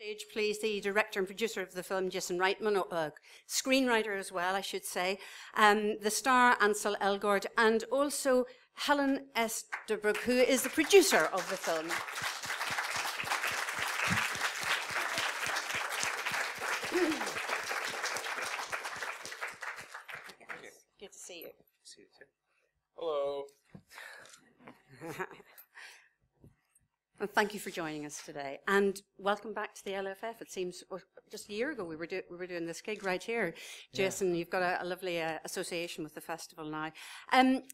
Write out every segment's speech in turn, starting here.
Stage, please, the director and producer of the film, Jason Reitman, screenwriter as well, I should say, the star, Ansel Elgort, and also Helen Estabrook, who is the producer of the film. Good to see you. See you too. Hello. And thank you for joining us today, and welcome back to the LFF. It seems just a year ago we were doing this gig right here. Jason, you've got a lovely association with the festival now.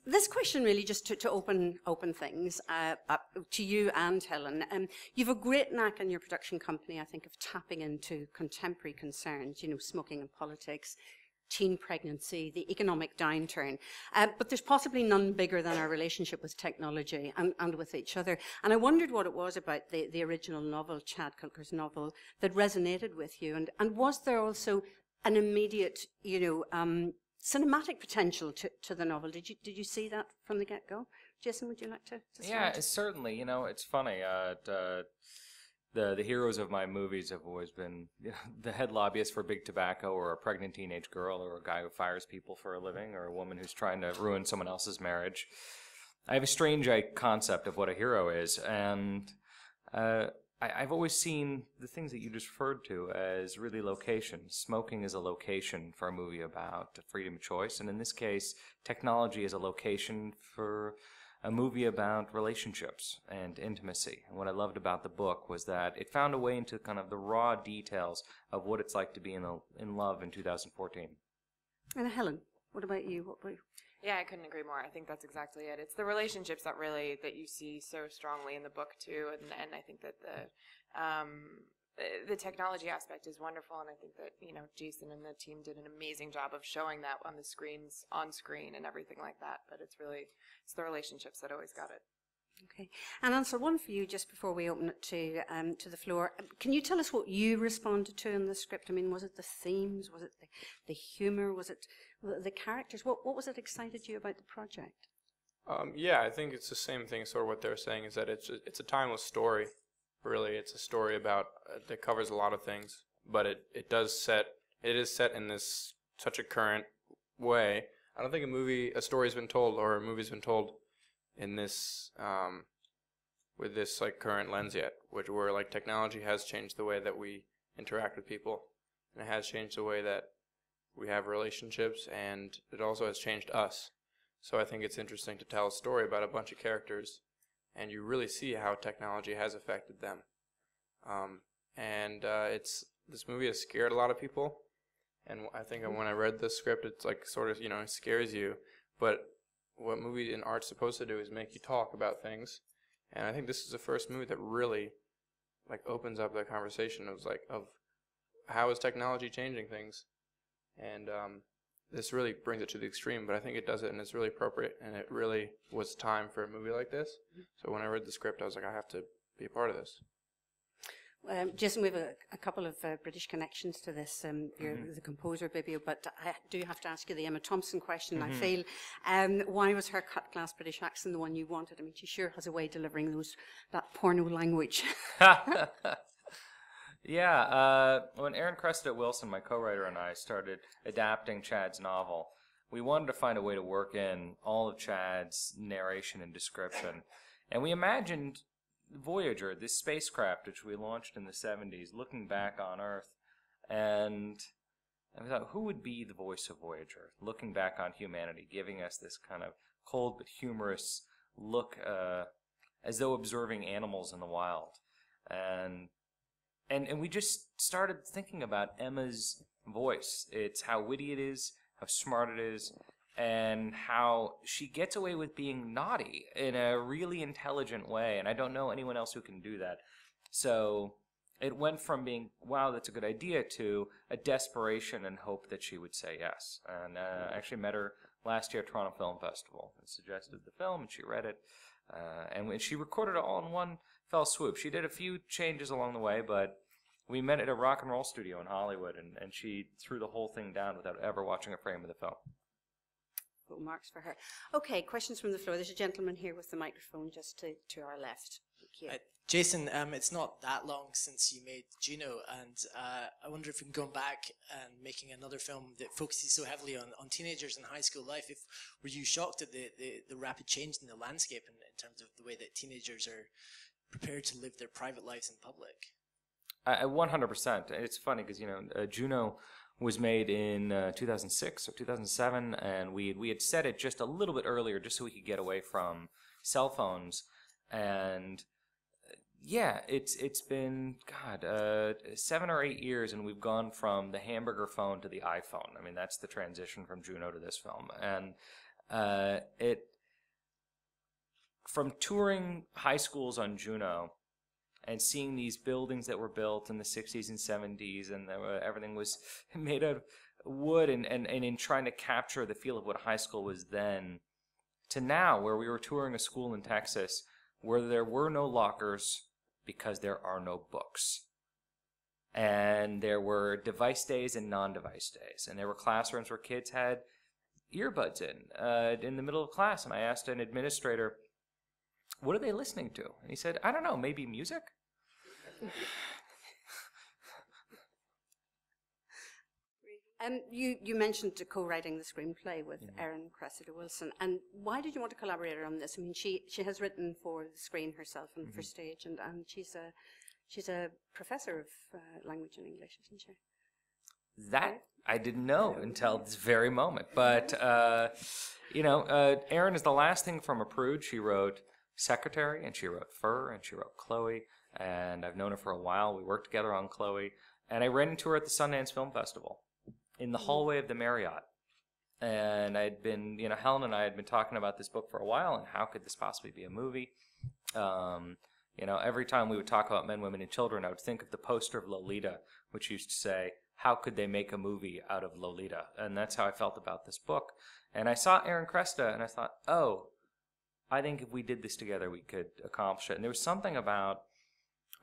This question really just to open things up to you and Helen. You've a great knack in your production company, I think, of tapping into contemporary concerns, you know, smoking and politics, teen pregnancy, the economic downturn. But there's possibly none bigger than our relationship with technology and with each other. And I wondered what it was about the original novel, Chad Cooker's novel, that resonated with you. And was there also an immediate, you know, cinematic potential to the novel? Did you see that from the get-go? Jason, would you like to start? Yeah, certainly. You know, it's funny. The heroes of my movies have always been the head lobbyist for big tobacco, or a pregnant teenage girl, or a guy who fires people for a living, or a woman who's trying to ruin someone else's marriage. I have a strange concept of what a hero is, and I've always seen the things that you just referred to as really locations. Smoking is a location for a movie about freedom of choice, and in this case, technology is a location for a movie about relationships and intimacy. And what I loved about the book was that it found a way into kind of the raw details of what it's like to be in love in 2014. And Helen, what about you? What about you? Yeah, I couldn't agree more. I think that's exactly it. It's the relationships that you see so strongly in the book too, and I think that the technology aspect is wonderful, and I think that, you know, Jason and the team did an amazing job of showing that on the screens, on screen, and everything like that. But it's the relationships that always got it. Okay, and Ansel, one for you just before we open it to the floor. Can you tell us what you responded to in the script? I mean, was it the themes? Was it the humour? Was it the characters? What was it excited you about the project? Yeah, I think it's the same thing. Sort of what they're saying is that it's a timeless story. Really, it's a story about that covers a lot of things, but it is set in this such a current way. I don't think a story's been told, or a movie's been told in this with this like current lens yet, where like technology has changed the way that we interact with people, and it has changed the way that we have relationships, and it also has changed us. So I think it's interesting to tell a story about a bunch of characters, and you really see how technology has affected them. This movie has scared a lot of people, and I think when I read the script, it's like sort of, you know, it scares you, but what movie and art's supposed to do is make you talk about things, and I think this is the first movie that really like opens up the conversation of how is technology changing things, and this really brings it to the extreme, but I think it does it, and it's really appropriate, and it really was time for a movie like this. So when I read the script, I was like, I have to be a part of this. Jason, we have a couple of British connections to this. You're the composer, Bibio, but I do have to ask you the Emma Thompson question, I feel. Why was her cut-glass British accent the one you wanted? I mean, she sure has a way of delivering that porno language. Yeah, when Aaron Cressida Wilson, my co-writer, and I started adapting Chad's novel, we wanted to find a way to work in all of Chad's narration and description. And we imagined Voyager, this spacecraft which we launched in the 70s, looking back on Earth. And we thought, who would be the voice of Voyager, looking back on humanity, giving us this kind of cold but humorous look, as though observing animals in the wild. And we just started thinking about Emma's voice. It's how witty it is, how smart it is, and how she gets away with being naughty in a really intelligent way. And I don't know anyone else who can do that. So it went from being, wow, that's a good idea, to a desperation and hope that she would say yes. And I actually met her last year at Toronto Film Festival and suggested the film, and she read it. And when she recorded it all in one fell swoop. She did a few changes along the way, but we met at a rock and roll studio in Hollywood, and she threw the whole thing down without ever watching a frame of the film. Full marks for her. Okay, questions from the floor. There's a gentleman here with the microphone just to our left. Thank you. Jason, it's not that long since you made Juno, and I wonder if we can go back and making another film that focuses so heavily on teenagers and high school life. Were you shocked at the rapid change in the landscape in terms of the way that teenagers are prepared to live their private lives in public? 100%. It's funny because Juno was made in 2006 or 2007, and we had set it just a little bit earlier, just so we could get away from cell phones. And yeah, it's been 7 or 8 years, and we've gone from the hamburger phone to the iPhone. I mean, that's the transition from Juno to this film, and from touring high schools on Juno and seeing these buildings that were built in the 60s and 70s, and everything was made out of wood, and in trying to capture the feel of what high school was then, to now, where we were touring a school in Texas where there were no lockers because there are no books. And there were device days and non-device days. And there were classrooms where kids had earbuds in the middle of class. And I asked an administrator, what are they listening to? And he said, I don't know, maybe music? You mentioned co-writing the screenplay with Erin Cressida Wilson, and why did you want to collaborate on this? I mean, she has written for the screen herself and for stage, and she's a professor of language and English, isn't she? That I didn't know until this very moment. But Erin is the last thing from A Prude. She wrote Secretary, and she wrote Fur, and she wrote Chloe, and I've known her for a while. We worked together on Chloe, and I ran into her at the Sundance Film Festival in the hallway of the Marriott. And I'd been, Helen and I had been talking about this book for a while, and how could this possibly be a movie? Every time we would talk about men, women, and children, I would think of the poster of Lolita, which used to say, how could they make a movie out of Lolita? And that's how I felt about this book. And I saw Erin Cressida, and I thought, I think if we did this together, we could accomplish it. And there was something about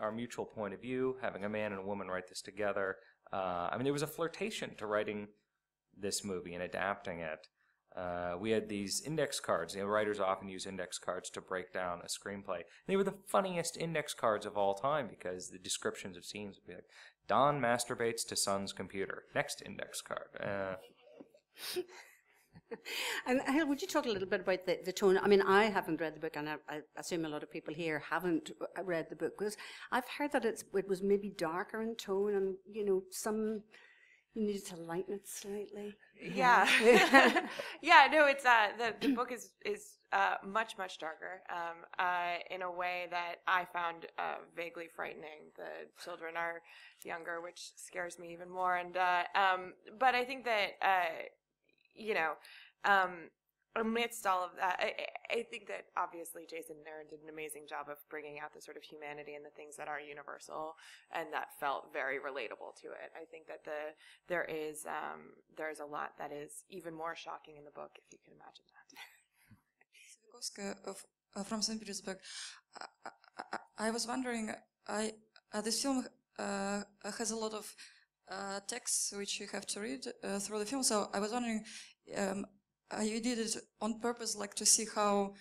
our mutual point of view, having a man and a woman write this together. There was a flirtation to writing this movie and adapting it. We had these index cards. Writers often use index cards to break down a screenplay. They were the funniest index cards of all time because the descriptions of scenes would be like, Don masturbates to son's computer. Next index card. And Helen, would you talk a little bit about the tone? I mean, I haven't read the book, and I assume a lot of people here haven't read the book, because I've heard that it was maybe darker in tone, and you needed to lighten it slightly. Yeah, no, it's the book is much darker in a way that I found vaguely frightening. The children are younger, which scares me even more, and but I think that amidst all of that, I think that obviously Jason and Erin did an amazing job of bringing out the sort of humanity and the things that are universal, and that felt very relatable to it. I think that there is a lot that is even more shocking in the book, if you can imagine that. From St. Petersburg. I was wondering, this film has a lot of texts which you have to read through the film. So I was wondering, you did it on purpose, like to see how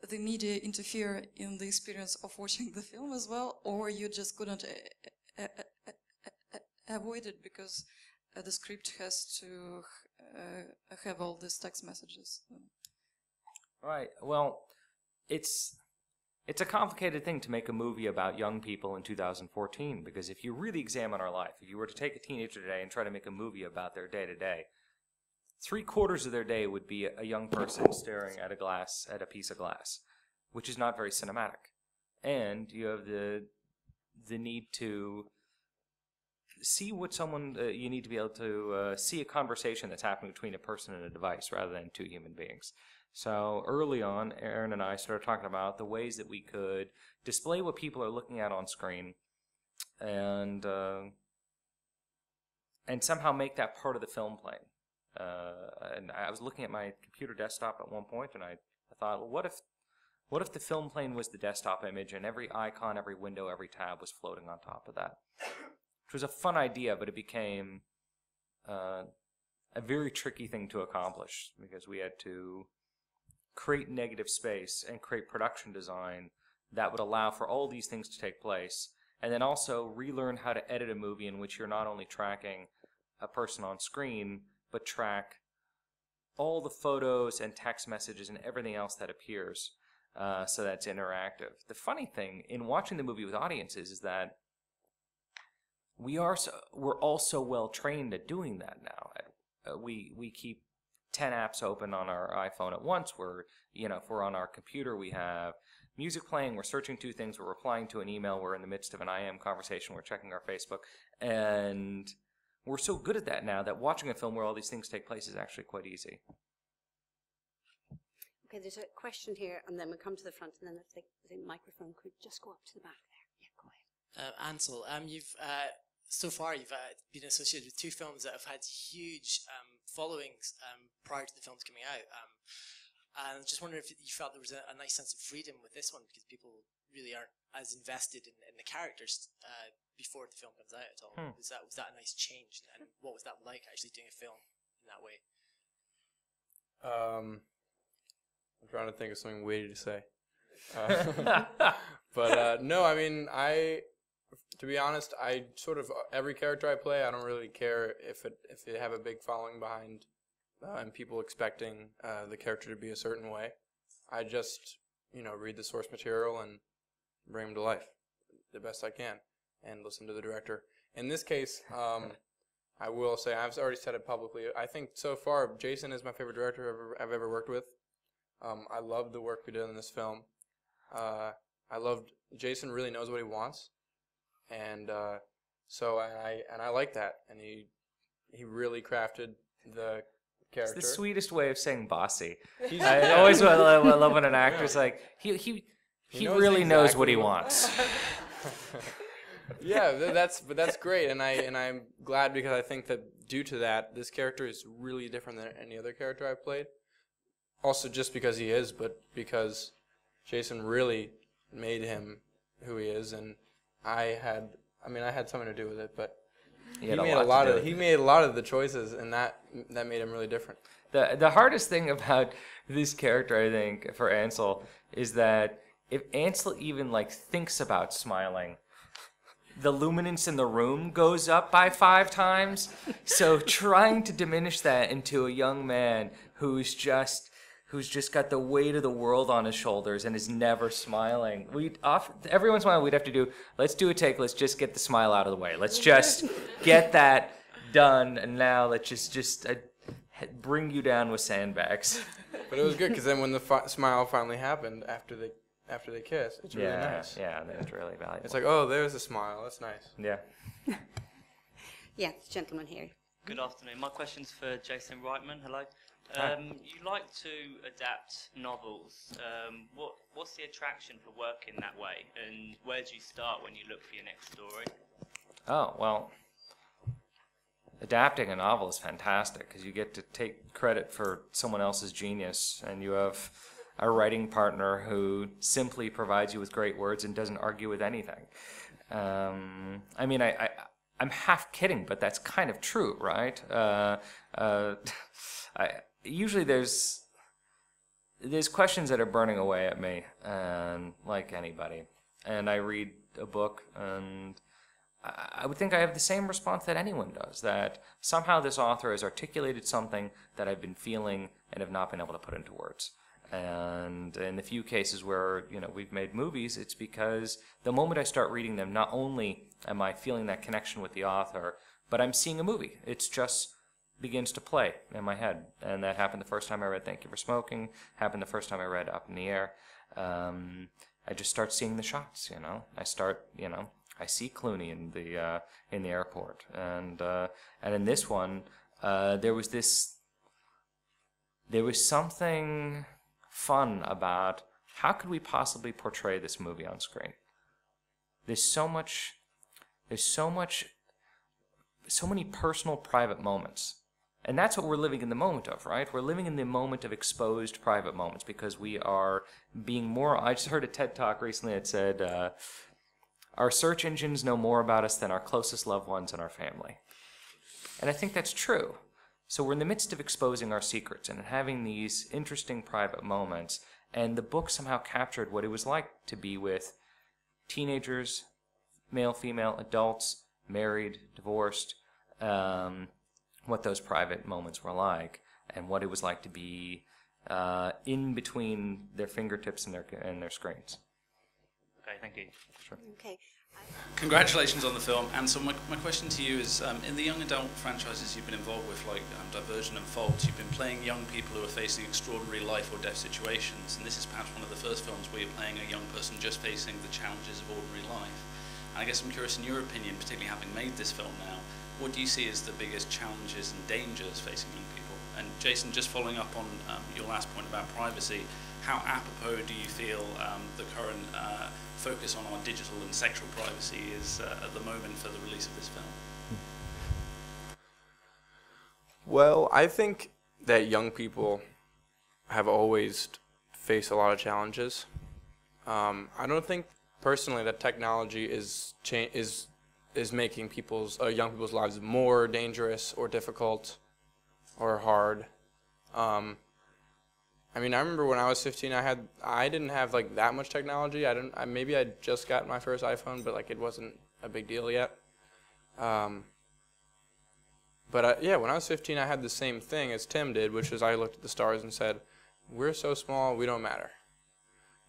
the media interfere in the experience of watching the film as well, or you just couldn't avoid it because the script has to have all these text messages? Right. Well, it's a complicated thing to make a movie about young people in 2014, because if you really examine our life, if you were to take a teenager today and try to make a movie about their day-to-day, 3/4 of their day would be a young person staring at a piece of glass, which is not very cinematic. And you have the need to see what someone, you need to be able to see a conversation that's happening between a person and a device rather than two human beings. So early on, Erin and I started talking about the ways that we could display what people are looking at on screen, and somehow make that part of the film playing. And I was looking at my computer desktop at one point, and I thought, well, what if the film plane was the desktop image, and every icon, every window, every tab was floating on top of that? Which was a fun idea, but it became a very tricky thing to accomplish, because we had to create negative space and create production design that would allow for all these things to take place, and then also relearn how to edit a movie in which you're not only tracking a person on screen, but track all the photos and text messages and everything else that appears, so that's interactive. The funny thing in watching the movie with audiences is that we're all so well trained at doing that now. We keep 10 apps open on our iPhone at once. If we're on our computer, we have music playing, we're searching two things, we're replying to an email, we're in the midst of an IM conversation, we're checking our Facebook, and we're so good at that now that watching a film where all these things take place is actually quite easy. Okay, there's a question here, and then we'll come to the front, and then if the microphone could just go up to the back there. Yeah, go ahead. Ansel, you've so far you've been associated with two films that have had huge followings prior to the films coming out. And I was just wondering if you felt there was a nice sense of freedom with this one, because people really aren't as invested in the characters before the film comes out at all. Was that a nice change? And what was that like, actually doing a film in that way? I'm trying to think of something witty to say. But no, I mean, to be honest, I sort of, every character I play, I don't really care if they have a big following behind and people expecting the character to be a certain way. I just, read the source material and bring them to life the best I can and listen to the director. In this case, I will say, I've already said it publicly, I think so far Jason is my favorite director I've ever worked with. I loved the work we did in this film. Jason really knows what he wants, and so I like that, and he really crafted the character. It's the sweetest way of saying bossy. I always love when an actor's like, he really knows what he wants. Yeah, that's great, and I'm glad, because I think that due to that, this character is really different than any other character I've played. Also, just because he is, but because Jason really made him who he is, and I had something to do with it, but he made a lot of the choices, and that made him really different. The hardest thing about this character, I think, for Ansel, is that if Ansel even thinks about smiling, the luminance in the room goes up by 5 times. So trying to diminish that into a young man who's just got the weight of the world on his shoulders and is never smiling. Every once in a while we'd have to let's do a take, let's just get the smile out of the way. Let's just get that done, and now let's just bring you down with sandbags. But it was good, because then when the smile finally happened after they kiss, it's really nice. Yeah, that's really valuable. It's like, oh, there's a smile, that's nice. Yeah. Yeah, this gentleman here. Good afternoon. My question's for Jason Reitman. Hello. You like to adapt novels. What's the attraction for working that way, and where do you start when you look for your next story? Oh, well, adapting a novel is fantastic, because you get to take credit for someone else's genius, and you have a writing partner who simply provides you with great words and doesn't argue with anything. I'm half kidding, but that's kind of true, right? Usually there's questions that are burning away at me, like anybody, and I read a book, and I would think I have the same response that anyone does, that somehow this author has articulated something that I've been feeling and have not been able to put into words. And in the few cases where we've made movies, it's because the moment I start reading them, not only am I feeling that connection with the author, but I'm seeing a movie. It's just begins to play in my head. And that happened the first time I read Thank You for Smoking, happened the first time I read Up in the Air. I just start seeing the shots, I see Clooney in the airport. And in this one, there was something fun about how could we possibly portray this movie on screen. There's so many personal, private moments. And that's what we're living in the moment of, right? We're living in the moment of exposed private moments, because we are being more... I just heard a TED Talk recently that said, our search engines know more about us than our closest loved ones and our family. And I think that's true. So we're in the midst of exposing our secrets and having these interesting private moments, And the book somehow captured what it was like to be with teenagers, male, female, adults, married, divorced, what those private moments were like, and what it was like to be in between their fingertips and their screens. Okay, thank you. Sure. Okay. Congratulations on the film. And so my question to you is, in the young adult franchises you've been involved with, like Divergent and Fault, you've been playing young people who are facing extraordinary life or death situations, and this is perhaps one of the first films where you're playing a young person just facing the challenges of ordinary life. And I guess I'm curious, in your opinion, particularly having made this film now, what do you see as the biggest challenges and dangers facing young people? And Jason, just following up on your last point about privacy, how apropos do you feel the current focus on our digital and sexual privacy is at the moment for the release of this film? Well, I think that young people have always faced a lot of challenges. I don't think personally that technology is making young people's lives more dangerous or difficult or hard. I mean, I remember when I was 15, I didn't have like that much technology. Maybe I just got my first iPhone, but like it wasn't a big deal yet. Yeah, when I was 15, I had the same thing as Tim did, which is I looked at the stars and said, "We're so small, we don't matter."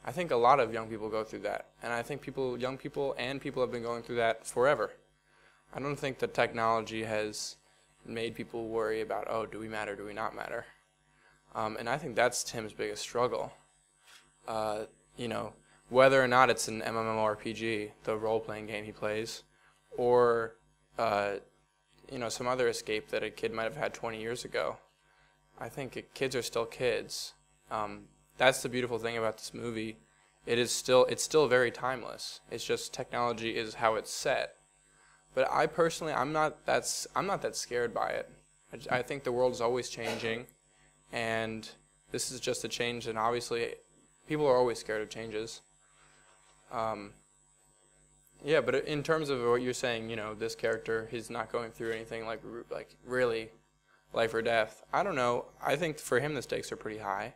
I think a lot of young people go through that, and I think young people have been going through that forever. I don't think that technology has made people worry about, oh, do we matter, do we not matter? And I think that's Tim's biggest struggle. You know, whether or not it's an MMORPG, the role-playing game he plays, or you know, some other escape that a kid might have had 20 years ago. I think kids are still kids. That's the beautiful thing about this movie. It's still very timeless. It's just technology is how it's set. But I personally, I'm not that scared by it. I think the world is always changing, and this is just a change. And obviously, people are always scared of changes. Yeah, but in terms of what you're saying, you know, this character, he's not going through anything like really life or death. I don't know. I think for him the stakes are pretty high.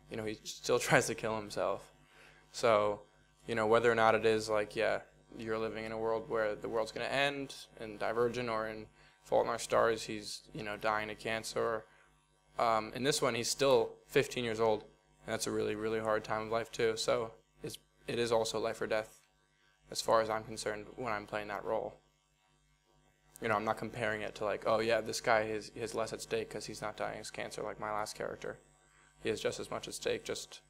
You know, he still tries to kill himself. So, you know, whether or not it is like, yeah, you're living in a world where the world's going to end, in Divergent or in Fault in Our Stars, he's, you know, dying of cancer. In this one, he's still 15 years old, and that's a really, really hard time of life too. So it is also life or death, as far as I'm concerned, when I'm playing that role. You know, I'm not comparing it to like, oh yeah, this guy has less at stake because he's not dying of cancer like my last character. He has just as much at stake, just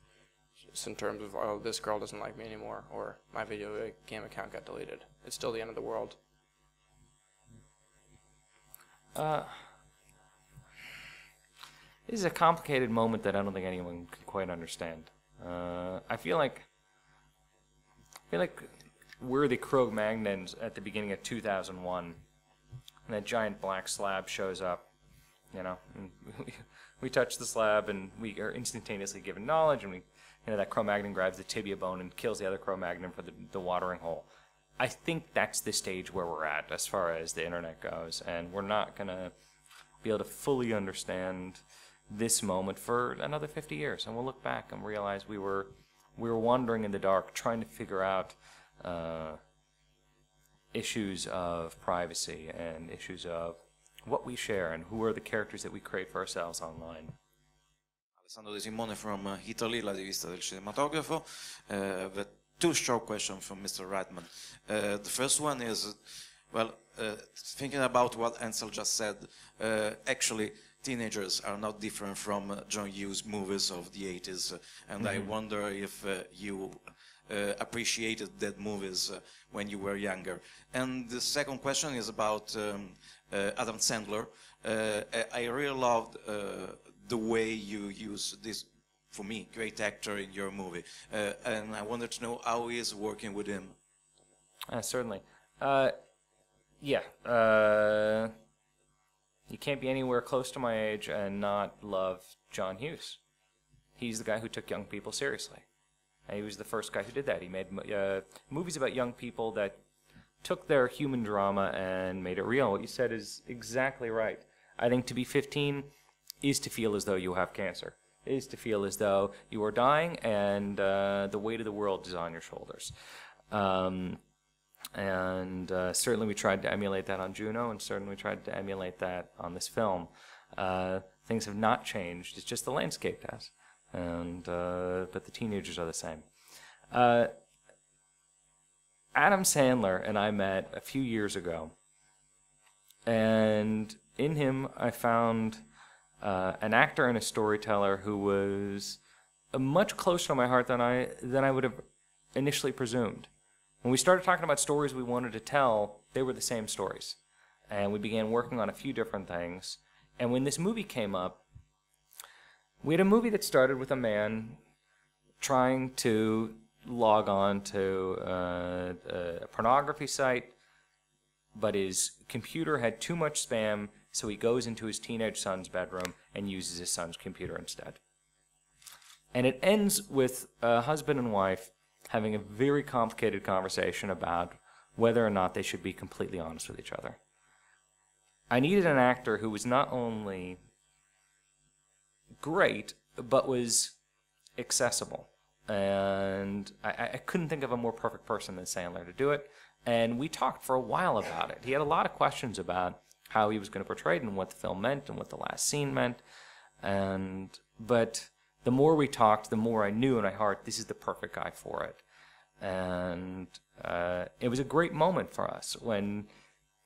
in terms of, oh, this girl doesn't like me anymore, or my video game account got deleted. It's still the end of the world. This is a complicated moment that I don't think anyone can quite understand. I feel like we're the Cro-Magnons at the beginning of 2001, and that giant black slab shows up, you know, and we touch the slab and we are instantaneously given knowledge, and that Cro-Magnon grabs the tibia bone and kills the other Cro-Magnon for the watering hole. I think that's the stage where we're at as far as the internet goes, and we're not going to be able to fully understand this moment for another 50 years, and we'll look back and realize we were wandering in the dark trying to figure out issues of privacy and issues of what we share and who are the characters that we create for ourselves online. Alessandro De Simone from Italy, la rivista del cinematografo. Two short questions from Mr. Reitman. The first one is, well, thinking about what Ansel just said, actually teenagers are not different from John Hughes movies of the 80s, and I wonder if you appreciated that movies when you were younger. And the second question is about Adam Sandler. I really loved the way you use this, for me, great actor in your movie, and I wanted to know how he is working with him. Certainly. Yeah. You can't be anywhere close to my age and not love John Hughes. He's the guy who took young people seriously. And he was the first guy who did that. He made movies about young people that took their human drama and made it real. What you said is exactly right. I think to be 15 is to feel as though you have cancer. is to feel as though you are dying and the weight of the world is on your shoulders. Certainly we tried to emulate that on Juno, and certainly we tried to emulate that on this film. Things have not changed. It's just the landscape has. But the teenagers are the same. Adam Sandler and I met a few years ago, and in him I found an actor and a storyteller who was much closer to my heart than I would have initially presumed. When we started talking about stories we wanted to tell, they were the same stories. And we began working on a few different things. And when this movie came up, we had a movie that started with a man trying to log on to a pornography site, but his computer had too much spam, so he goes into his teenage son's bedroom and uses his son's computer instead. And it ends with a husband and wife having a very complicated conversation about whether or not they should be completely honest with each other. I needed an actor who was not only great, but was accessible. And I couldn't think of a more perfect person than Sandler to do it. And we talked for a while about it. He had a lot of questions about how he was going to portray it and what the film meant and what the last scene meant. But the more we talked, the more I knew in my heart, this is the perfect guy for it. And it was a great moment for us when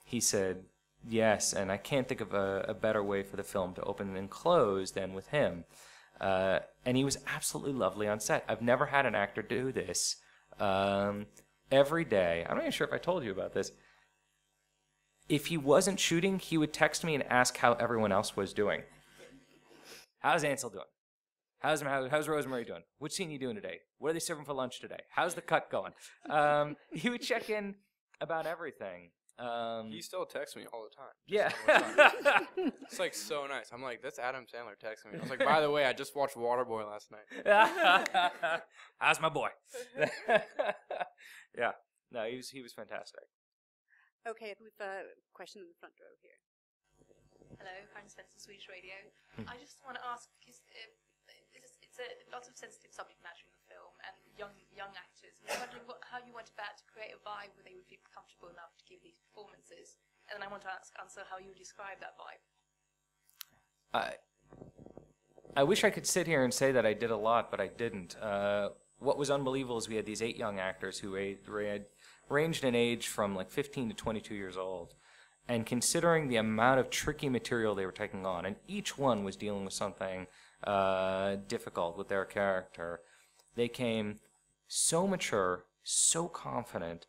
he said yes, and I can't think of a better way for the film to open and close than with him. And he was absolutely lovely on set. I've never had an actor do this. Every day, I'm not even sure if I told you about this, if he wasn't shooting, he would text me and ask how everyone else was doing. How's Ansel doing? How's Rosemary doing? Which scene are you doing today? What are they serving for lunch today? How's the cut going? He would check in about everything. He still texts me all the time. Yeah. It's like so nice. I'm like, that's Adam Sandler texting me. I was like, by the way, I just watched Waterboy last night. How's my boy? Yeah. No, he was fantastic. Okay, we've a question in the front row here. Hello, Karen Spencer, Swedish Radio. I just want to ask, because it's a lot of sensitive subject matter in the film, and young actors. I'm wondering how you went about to create a vibe where they would be comfortable enough to give these performances. And then I want to ask Ansel how you would describe that vibe. I wish I could sit here and say that I did a lot, but I didn't. What was unbelievable is we had these 8 young actors who ranged in age from like 15 to 22 years old. And considering the amount of tricky material they were taking on, and each one was dealing with something difficult with their character, they came so mature, so confident,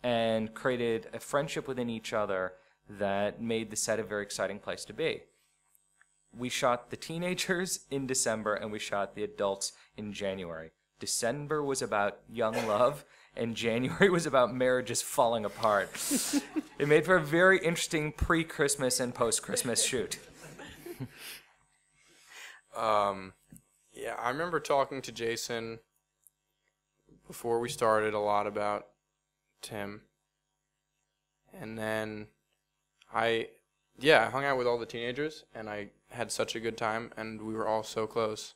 and created a friendship within each other that made the set a very exciting place to be. We shot the teenagers in December, and we shot the adults in January. December was about young love, and January was about marriages falling apart. It made for a very interesting pre-Christmas and post-Christmas shoot. Yeah, I remember talking to Jason before we started a lot about Tim. And then I hung out with all the teenagers, and I had such a good time, and we were all so close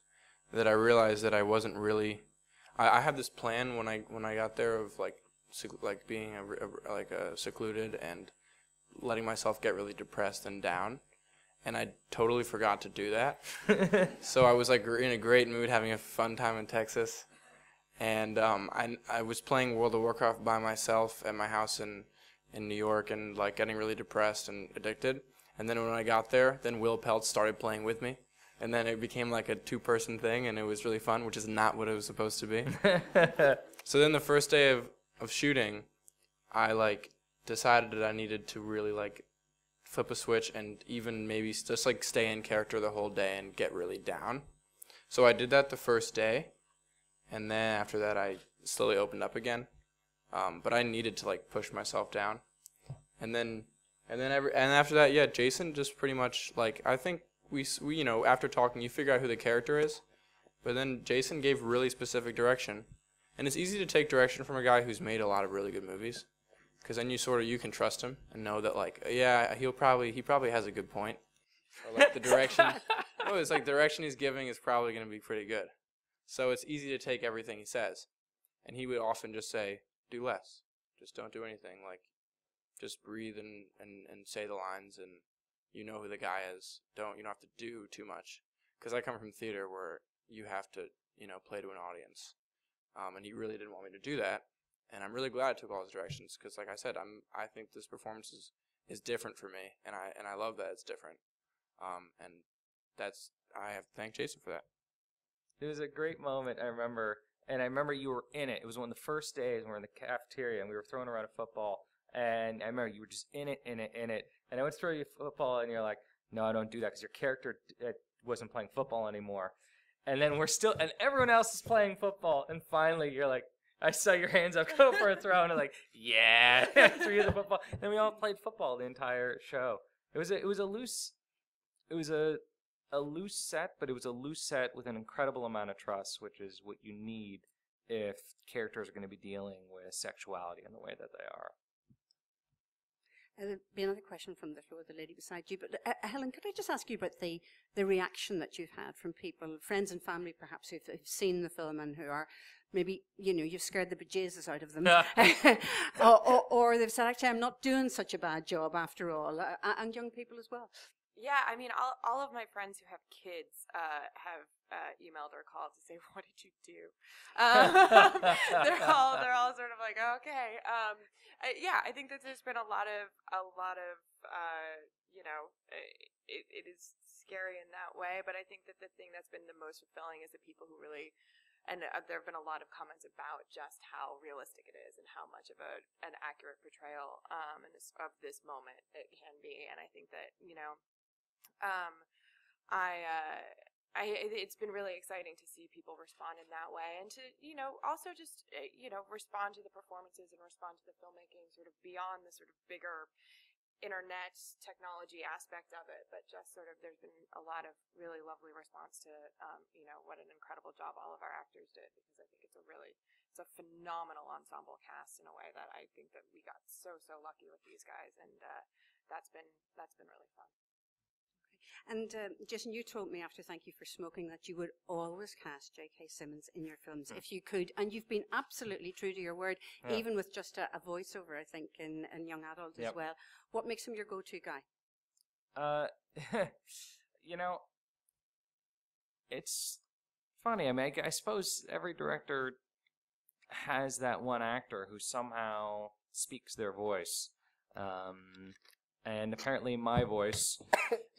that I realized that I wasn't really... I had this plan when I got there of like being secluded and letting myself get really depressed and down, and I totally forgot to do that. So I was like in a great mood, having a fun time in Texas, and I was playing World of Warcraft by myself at my house in New York, and like getting really depressed and addicted. And then when I got there, then Will Peltz started playing with me. And then it became like a 2-person thing, and it was really fun, which is not what it was supposed to be. So then the first day of shooting, I like decided that I needed to really like flip a switch and even maybe just like stay in character the whole day and get really down. So I did that the first day, and then after that I slowly opened up again. But I needed to like push myself down, and after that, yeah, Jason just pretty much like I think. We you know, after talking, you figure out who the character is, but then Jason gave really specific direction, and it's easy to take direction from a guy who's made a lot of really good movies, because then you can trust him and know that like, yeah, he probably has a good point, or like the direction No, it's like the direction he's giving is probably going to be pretty good. So it's easy to take everything he says. And he would often just say, do less. Just don't do anything. Like, just breathe and say the lines, and you know who the guy is. You don't have to do too much. Because I come from theater where you have to, play to an audience. And he really didn't want me to do that. And I'm really glad I took all his directions, because like I said, I think this performance is different for me, and I love that it's different. And I have to thank Jason for that. It was a great moment, I remember, and I remember you were in it. It was one of the first days we were in the cafeteria, and we were throwing around a football, and I remember you were just in it, and I went to throw you a football, and you're like, no, I don't do that, because your character wasn't playing football anymore. And then and everyone else is playing football, and finally you're like, I saw your hands up, go for a throw, and I'm like, yeah, threw you the football. Then we all played football the entire show. It was a loose set, but it was a loose set with an incredible amount of trust, which is what you need if characters are going to be dealing with sexuality in the way that they are. There'll be another question from the floor, the lady beside you. But Helen, could I just ask you about the reaction that you've had from people, friends and family perhaps, who've seen the film and who are maybe, you've scared the bejesus out of them. or they've said, actually, I'm not doing such a bad job after all. And young people as well. Yeah, I mean, all of my friends who have kids have emailed or called to say, "What did you do?" They're all sort of like, "Okay." Yeah, I think that there's been a lot of it is scary in that way. But I think that the thing that's been the most fulfilling is the people who really. And there have been a lot of comments about just how realistic it is and how much of an accurate portrayal of this moment it can be. And I think that it's been really exciting to see people respond in that way, and to also just respond to the performances and respond to the filmmaking sort of beyond the sort of bigger internet technology aspect of it, but just sort of there's been a lot of really lovely response to what an incredible job all of our actors did, because I think it's a phenomenal ensemble cast in a way that I think that we got so lucky with these guys, and that's been really fun. And Jason, you told me after Thank You for Smoking that you would always cast J.K. Simmons in your films if you could, and you've been absolutely true to your word, even with just a voiceover, I think, in young adult as well. What makes him your go-to guy? It's funny. I mean, I suppose every director has that one actor who somehow speaks their voice. And apparently my voice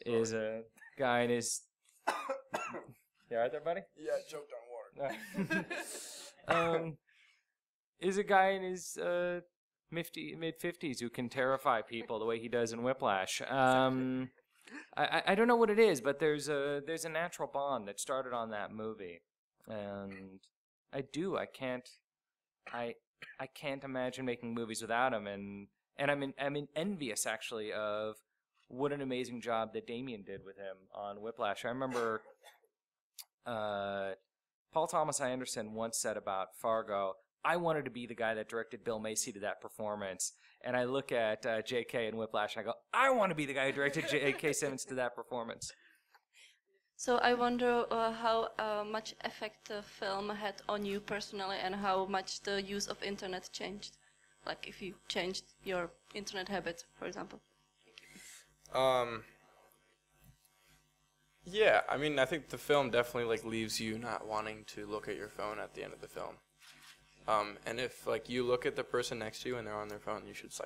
is a guy in his... You all right there, buddy? Yeah, I choked on water. Is a guy in his mid-50s who can terrify people the way he does in Whiplash. I don't know what it is, but there's a natural bond that started on that movie. And I can't imagine making movies without him, and I'm envious, actually, of what an amazing job that Damien did with him on Whiplash. I remember Paul Thomas Anderson once said about Fargo, I wanted to be the guy that directed Bill Macy to that performance. And I look at J.K. in Whiplash, and I go, I want to be the guy who directed J.K. Simmons to that performance. So I wonder how much effect the film had on you personally, and how much the use of internet changed. Like if you changed your internet habits, for example. Yeah, I mean, I think the film definitely leaves you not wanting to look at your phone at the end of the film. And if you look at the person next to you and they're on their phone, you should just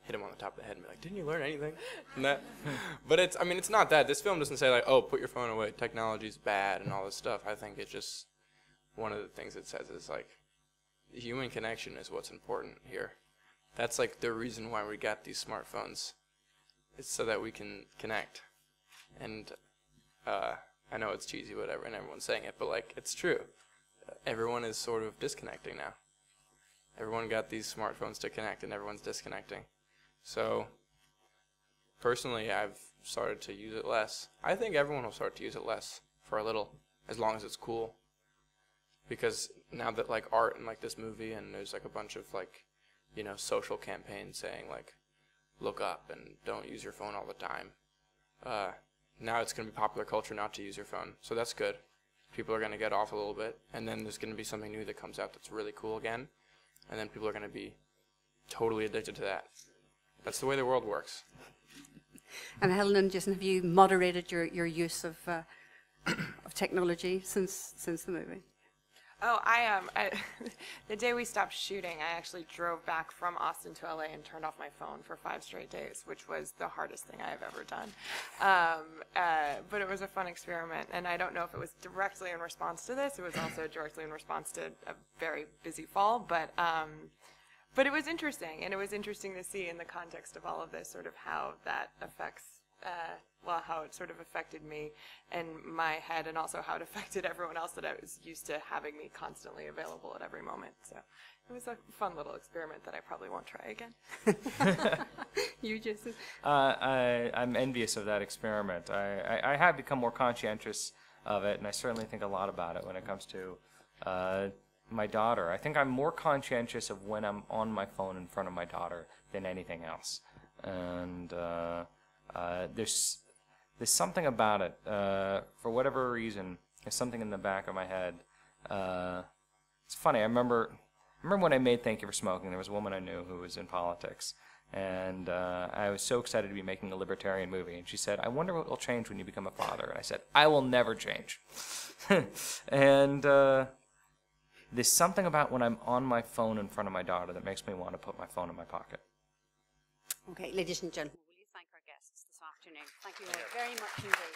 hit them on the top of the head and be like, "Didn't you learn anything from that?" But it's not that. This film doesn't say "Oh, put your phone away. Technology's bad" and all this stuff. I think it's just one of the things it says is human connection is what's important here. That's the reason why we got these smartphones. It's so that we can connect. And I know it's cheesy, whatever, and everyone's saying it, but it's true. Everyone is sort of disconnecting now. Everyone got these smartphones to connect, and everyone's disconnecting. So personally, I've started to use it less. I think everyone will start to use it less for a little, as long as it's cool. Because now that art and this movie, and there's a bunch of social campaigns saying look up and don't use your phone all the time. now it's going to be popular culture not to use your phone. So that's good. People are going to get off a little bit, and then there's going to be something new that comes out that's really cool again, and then people are going to be totally addicted to that. That's the way the world works. And Helen and Jason, have you moderated your use of technology since the movie? Oh, the day we stopped shooting, I actually drove back from Austin to LA and turned off my phone for 5 straight days, which was the hardest thing I have ever done. But it was a fun experiment, and I don't know if it was directly in response to this. It was also directly in response to a very busy fall, but it was interesting, and it was interesting to see in the context of all of this sort of how that affects how it sort of affected me and my head, and also how it affected everyone else that I was used to having me constantly available at every moment. So it was a fun little experiment that I probably won't try again. You, Jason? I'm envious of that experiment. I have become more conscientious of it, and I certainly think a lot about it when it comes to my daughter. I think I'm more conscientious of when I'm on my phone in front of my daughter than anything else. And there's something about it. For whatever reason, there's something in the back of my head. It's funny. I remember when I made Thank You for Smoking. There was a woman I knew who was in politics, and I was so excited to be making a libertarian movie. And she said, "I wonder what will change when you become a father." And I said, "I will never change." And there's something about when I'm on my phone in front of my daughter that makes me want to put my phone in my pocket. Okay, ladies and gentlemen, will you thank our guests this afternoon? Thank you all very much indeed.